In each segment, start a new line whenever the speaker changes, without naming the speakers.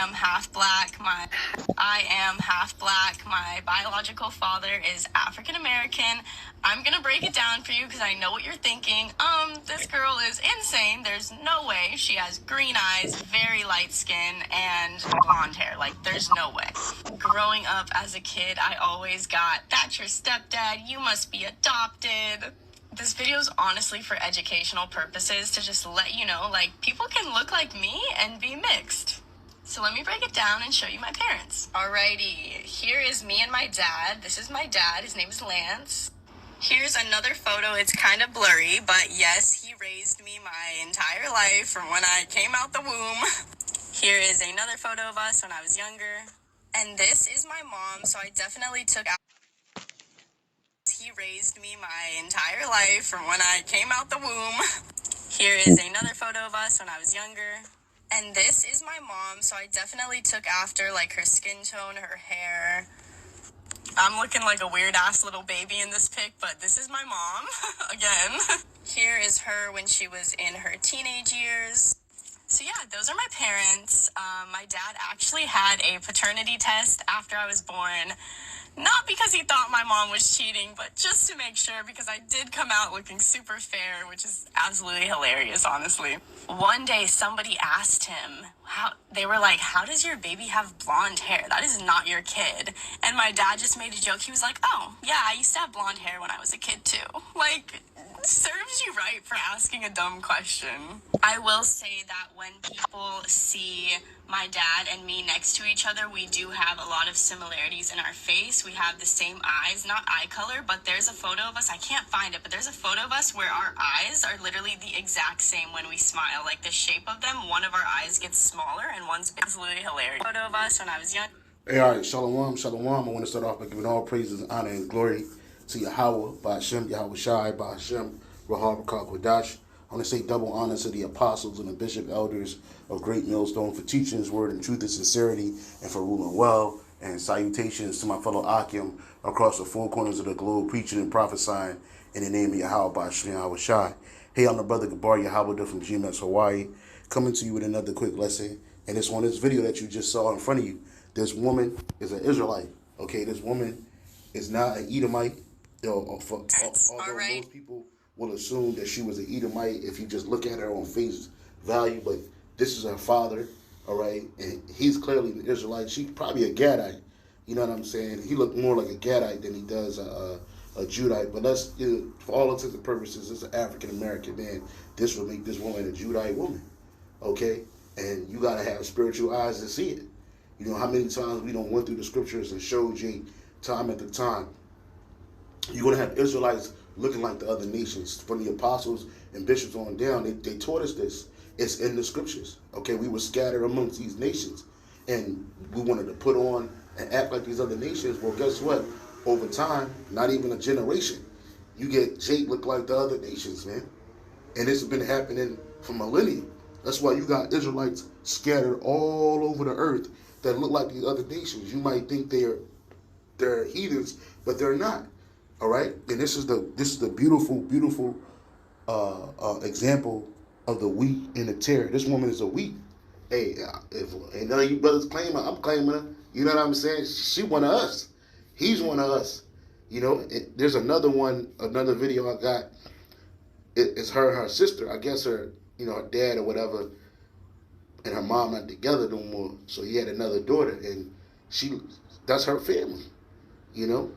am half black. My biological father is African American. I'm gonna break it down for you because I know what you're thinking. This girl is insane. There's no way. She has green eyes, very light skin, and blonde hair. Like, there's no way. Growing up as a kid, I always got, "That's your stepdad, you must be adopted." This video is honestly for educational purposes to just let you know, like, people can look like me and be mixed. So let me break it down and show you my parents. Alrighty, here is me and my dad. This is my dad. His name is Lance. Here's another photo. It's kind of blurry, but yes, he raised me my entire life from when I came out the womb. Here is another photo of us when I was younger. And this is my mom, so I definitely took out. He raised me my entire life from when I came out the womb. Here is another photo of us when I was younger. And this is my mom, so I definitely took after, like, her skin tone, her hair. I'm looking like a weird-ass little baby in this pic, but this is my mom, again. Here is her when she was in her teenage years. So yeah, those are my parents. My dad actually had a paternity test after I was born. Not because he thought my mom was cheating, but just to make sure, because I did come out looking super fair, which is absolutely hilarious, honestly. One day, somebody asked him, they were like, "How does your baby have blonde hair? That is not your kid." And my dad just made a joke. He was like, "Oh, yeah, I used to have blonde hair when I was a kid, too." Like, serves you right for asking a dumb question. I will say that when people see my dad and me next to each other, we do have a lot of similarities in our face. We have the same eyes, not eye color, but there's a photo of us, I can't find it, but there's a photo of us where our eyes are literally the exact same when we smile. Like, the shape of them, one of our eyes gets smaller and one's absolutely hilarious. Photo of us when I was young.
Hey, all right, shalom, shalom. I want to start off by giving all praises, honor, and glory to Yahweh, Ba'ashem, Yahweh Shai, Ba'ashem, Rahab, Kodash. I want to say double honor to the apostles and the bishop elders of Great Millstone for teaching his word in truth and sincerity and for ruling well. And salutations to my fellow Akim across the four corners of the globe, preaching and prophesying in the name of Yahweh, Ba'ashem, Yahweh Shai. Hey, I'm the brother Gabar Yahweh from GMS Hawaii, coming to you with another quick lesson. And it's on this video that you just saw in front of you. This woman is an Israelite. Okay, this woman is not an Edomite. Although most people will assume that she was an Edomite if you just look at her on face value, but this is her father, all right, and he's clearly an Israelite. She's probably a Gadite, you know what I'm saying? He looked more like a Gadite than he does a Judite, but let's, for all intents and purposes, it's an African American man. This would make this woman a Judite woman, okay? And you gotta have spiritual eyes to see it. You know how many times we don't went through the scriptures and showed you time after time. You're gonna have Israelites looking like the other nations. From the apostles and bishops on down, they taught us this. It's in the scriptures. Okay, we were scattered amongst these nations, and we wanted to put on and act like these other nations. Well, guess what? Over time, not even a generation, you get Jake look like the other nations, man. And this has been happening for millennia. That's why you got Israelites scattered all over the earth that look like these other nations. You might think they're heathens, but they're not. All right, and this is the beautiful example of the wheat and the tare. This woman is a wheat. Hey, if ain't none of you brothers claim her, I'm claiming her. You know what I'm saying? She one of us. He's one of us. You know, there's another video I got. It's her and her sister. I guess her dad or whatever, and her mom not together no more. So he had another daughter, and that's her family. You know.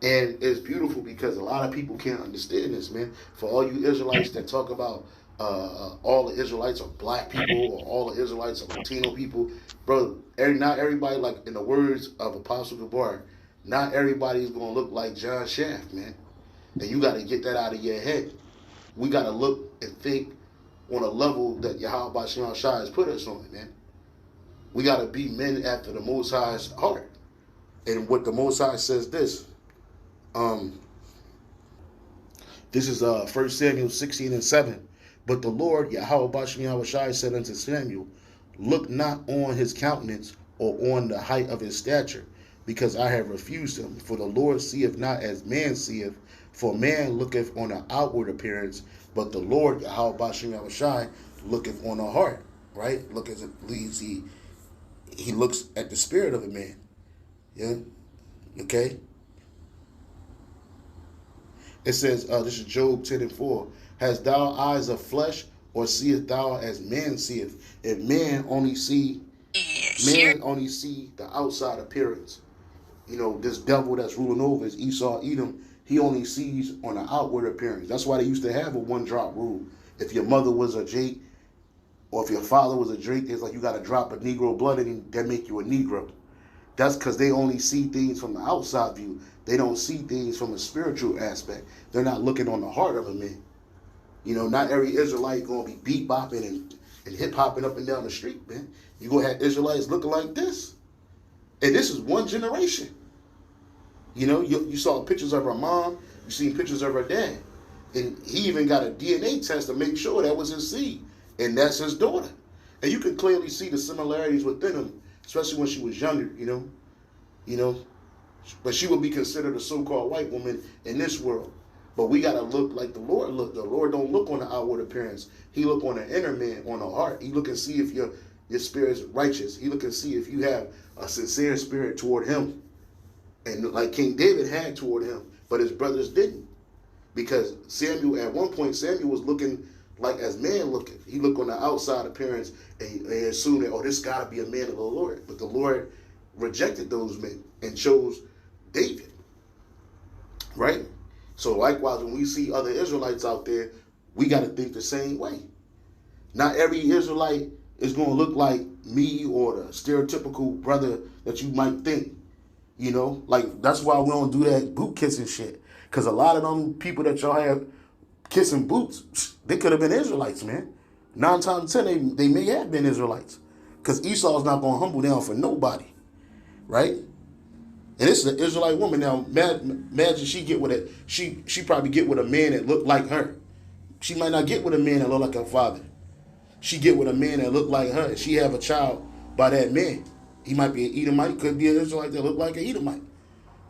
And it's beautiful because a lot of people can't understand this, man. For all you Israelites that talk about all the Israelites are black people or all the Israelites are Latino people, bro, not everybody, like in the words of Apostle Gabar, not everybody's going to look like John Shaft, man. And you got to get that out of your head. We got to look and think on a level that Yahweh Ba'ashem Shai has put us on, man. We got to be men after the Most High's heart. And what the Most High says this is 1 Samuel 16:7. But the Lord, Yahweh Ba'ashem Yahweh Shai, said unto Samuel, look not on his countenance or on the height of his stature, because I have refused him. For the Lord seeth not as man seeth, for man looketh on the outward appearance, but the Lord, Yahweh Ba'ashem Yahweh Shai, looketh on the heart. Right? Look as it leads he he looks at the spirit of a man. Yeah. Okay. It says, this is Job 10:4. Hast thou eyes of flesh, or seest thou as man seeth? If man only see the outside appearance. You know, this devil that's ruling over is Esau, Edom. He only sees on the outward appearance. That's why they used to have a one-drop rule. If your mother was a Jake, or if your father was a Drake, it's like you got to drop a Negro blood and that make you a Negro. That's because they only see things from the outside view. They don't see things from a spiritual aspect. They're not looking on the heart of a man. You know, not every Israelite going to be beat bopping and hip hopping up and down the street, man. You going to have Israelites looking like this. And this is one generation. You know, you saw pictures of her mom. You seen pictures of her dad. And he even got a DNA test to make sure that was his seed. And that's his daughter. And you can clearly see the similarities within them, especially when she was younger, you know. But she would be considered a so-called white woman in this world. But we got to look like the Lord look. The Lord don't look on the outward appearance. He look on the inner man, on the heart. He look and see if your spirit's righteous. He look and see if you have a sincere spirit toward him. And like King David had toward him, but his brothers didn't. Because Samuel, at one point, Samuel was looking like as man looking. He looked on the outside appearance and assumed that, oh, this got to be a man of the Lord. But the Lord rejected those men and chose David. Right? So likewise, when we see other Israelites out there, we got to think the same way. Not every Israelite is going to look like me or the stereotypical brother that you might think. You know, like that's why we don't do that boot kissing shit. Because a lot of them people that y'all have kissing boots, they could have been Israelites, man. 9 times out of 10, they may have been Israelites. Because Esau's not going to humble down for nobody. Right? And this is an Israelite woman. Now, imagine she get with it. She probably get with a man that looked like her. She might not get with a man that looked like her father. She get with a man that looked like her. She have a child by that man. He might be an Edomite. Could be an Israelite that look like an Edomite.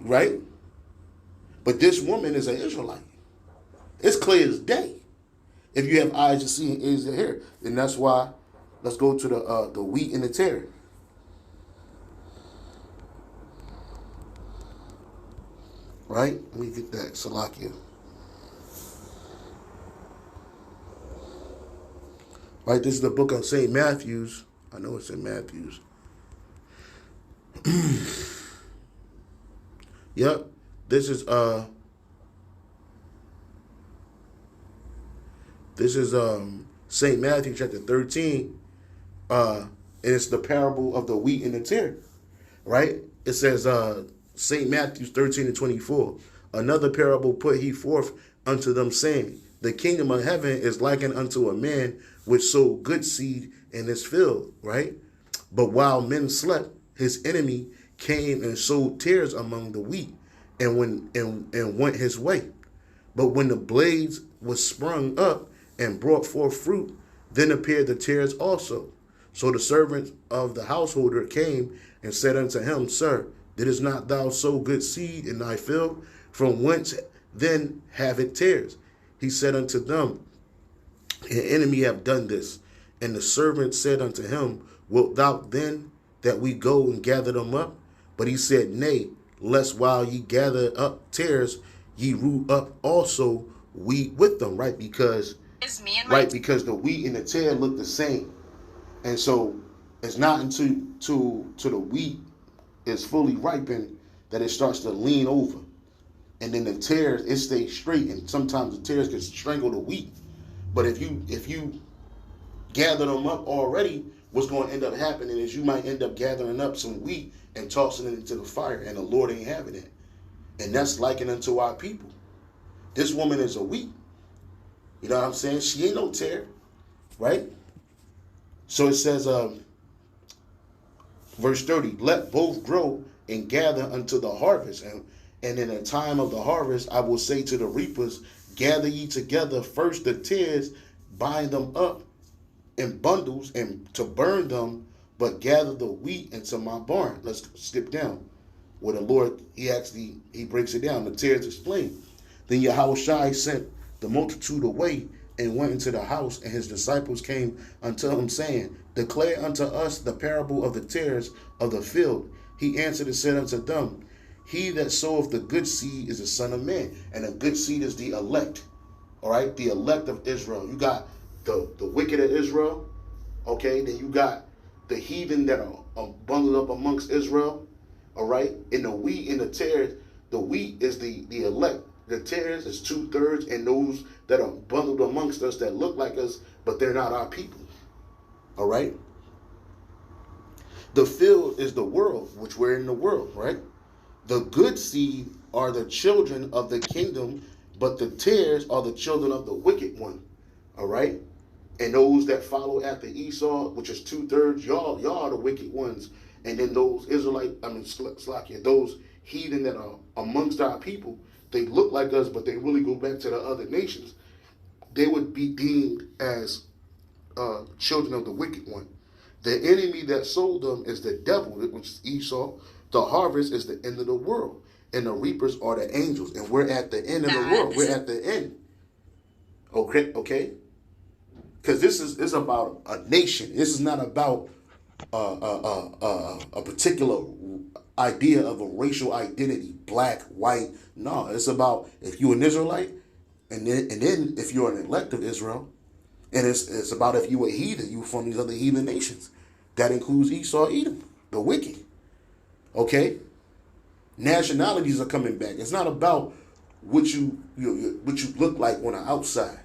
Right? But this woman is an Israelite. It's clear as day. If you have eyes to see and ears to hear. And that's why, let's go to the wheat and the tare. Right? Let me get that. Salakia. Right? This is the book of St. Matthew's. I know it's in Matthew's. Yep. This is St. Matthew chapter 13. And it's the parable of the wheat and the tare. Right? It says St. Matthew 13:24. Another parable put he forth unto them, saying, the kingdom of heaven is likened unto a man which sowed good seed in his field, right? But while men slept, his enemy came and sowed tares among the wheat, and went his way. But when the blades was sprung up and brought forth fruit, then appeared the tares also. So the servant of the householder came and said unto him, Sir, didst not thou sow good seed in thy field? From whence then have it tares? He said unto them, an enemy have done this. And the servant said unto him, Wilt thou then that we go and gather them up? But he said, Nay, lest while ye gather up tares, ye root up also wheat with them, right? Because because the wheat and the tare look the same. And so it's not until the wheat is fully ripened that it starts to lean over. And then the tares, it stays straight, and sometimes the tares can strangle the wheat. But if you gather them up already, what's going to end up happening is you might end up gathering up some wheat and tossing it into the fire, and the Lord ain't having it. And that's likened unto our people. This woman is a wheat. You know what I'm saying? She ain't no tare, right? So it says, verse 30, let both grow and gather unto the harvest. And in the time of the harvest, I will say to the reapers, gather ye together first the tares, bind them up in bundles and to burn them, but gather the wheat into my barn. Let's skip down. Where the Lord, he breaks it down. The tares explain. Then Yahushua sent the multitude away and went into the house, and his disciples came unto him, saying, Declare unto us the parable of the tares of the field. He answered and said unto them, He that soweth the good seed is the Son of Man, and the good seed is the elect. All right, the elect of Israel. You got the wicked of Israel. Okay, then you got the heathen that are bundled up amongst Israel. All right, and the wheat and the tares. The wheat is the elect. The tares is 2/3, and those that are bundled amongst us that look like us, but they're not our people. All right. The field is the world, which we're in the world, right? The good seed are the children of the kingdom, but the tares are the children of the wicked one. All right. And those that follow after Esau, which is 2/3, y'all are the wicked ones. And then those Slakia, those heathen that are amongst our people, they look like us, but they really go back to the other nations. They would be deemed as children of the wicked one. The enemy that sold them is the devil, which is Esau. The harvest is the end of the world, and the reapers are the angels. And we're at the end of the world. We're at the end. Okay. Because this is about a nation. This is not about a particular idea of a racial identity, black, white. No, it's about if you're an Israelite, and then if you're an elect of Israel, and it's about if you a heathen, you from these other heathen nations. That includes Esau, Edom, the wicked. Okay, nationalities are coming back. It's not about what you look like on the outside.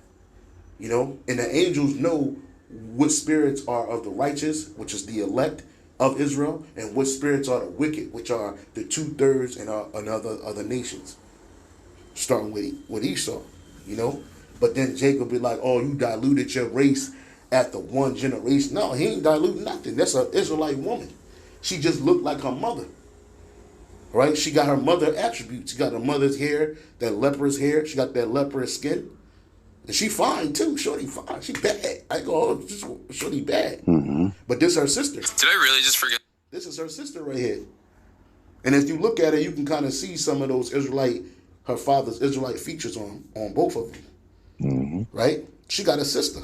And the angels know what spirits are of the righteous, which is the elect of Israel, and what spirits are the wicked, which are the 2/3 and other nations, starting with Esau. But then Jacob be like, oh, you diluted your race after one generation. No, he ain't diluting nothing. That's an Israelite woman. She just looked like her mother. Right? She got her mother attributes. She got her mother's hair, that leprous hair. She got that leprous skin. And she fine too. Shorty fine. She bad. I go, shorty bad. Mm-hmm. But this her sister. Did I really just forget? This is her sister right here. And if you look at her, you can kind of see some of those her father's Israelite features on both of them. Mm-hmm. Right? She got a sister.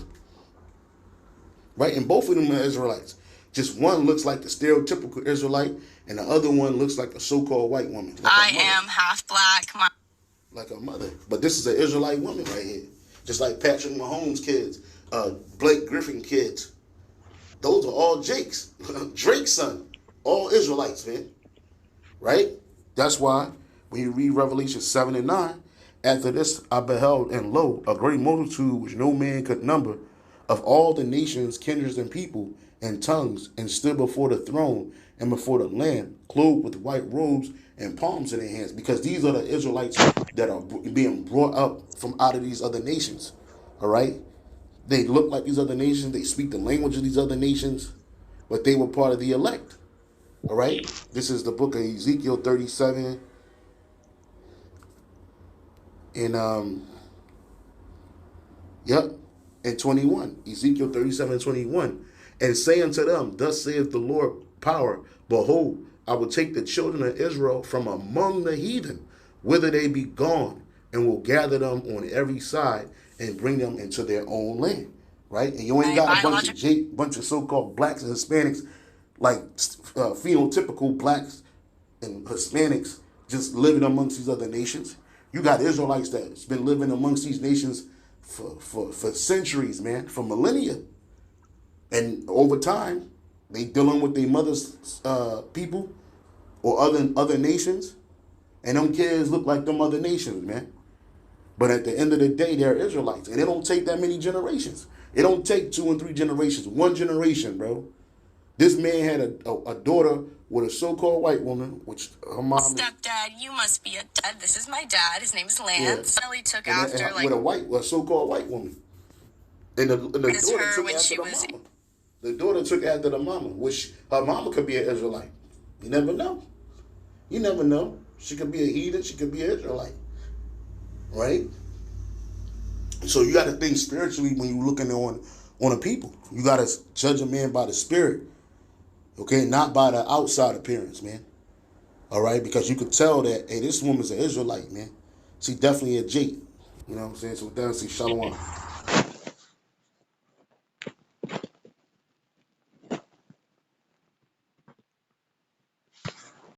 Right? And both of them are Israelites. Just one looks like the stereotypical Israelite, and the other one looks like a so-called white woman. Like
I am half black.
Like a mother. But this is an Israelite woman right here. Just like Patrick Mahomes' kids, Blake Griffin kids. Those are all Drake's son. All Israelites, man. Right? That's why when you read Revelation 7 and 9, after this I beheld, and lo, a great multitude which no man could number, of all the nations, kindreds, and people, and tongues, and stood before the throne and before the Lamb, clothed with white robes and palms in their hands. Because these are the Israelites that are being brought up from out of these other nations. All right? They look like these other nations. They speak the language of these other nations. But they were part of the elect. All right? This is the book of Ezekiel 37. And, and 21. Ezekiel 37 and 21. And say unto them, Thus saith the Lord power, Behold, I will take the children of Israel from among the heathen, whither they be gone, and will gather them on every side and bring them into their own land. Right? And you ain't got a bunch of so-called blacks and Hispanics, like phenotypical blacks and Hispanics just living amongst these other nations. You got Israelites that's been living amongst these nations for centuries, man, for millennia. And over time, they dealing with their mother's people or other nations. And them kids look like them other nations, man. But at the end of the day, they're Israelites. And it don't take that many generations. It don't take 2 and 3 generations. 1 generation, bro. This man had a daughter with a so-called white woman, which her mom...
Stepdad, you must be a dad. This is my dad. His name is Lance. Yeah. Really took and after,
with a so-called white woman. And the daughter took after the mama. The daughter took after the mama, which her mama could be an Israelite. You never know. You never know. She could be a heathen. She could be an Israelite. Right? So you got to think spiritually when you're looking on a people. You got to judge a man by the spirit. Okay? Not by the outside appearance, man. All right? Because you could tell that, hey, this woman's an Israelite, man. She definitely a Jake. You know what I'm saying? So with that, I say shalom.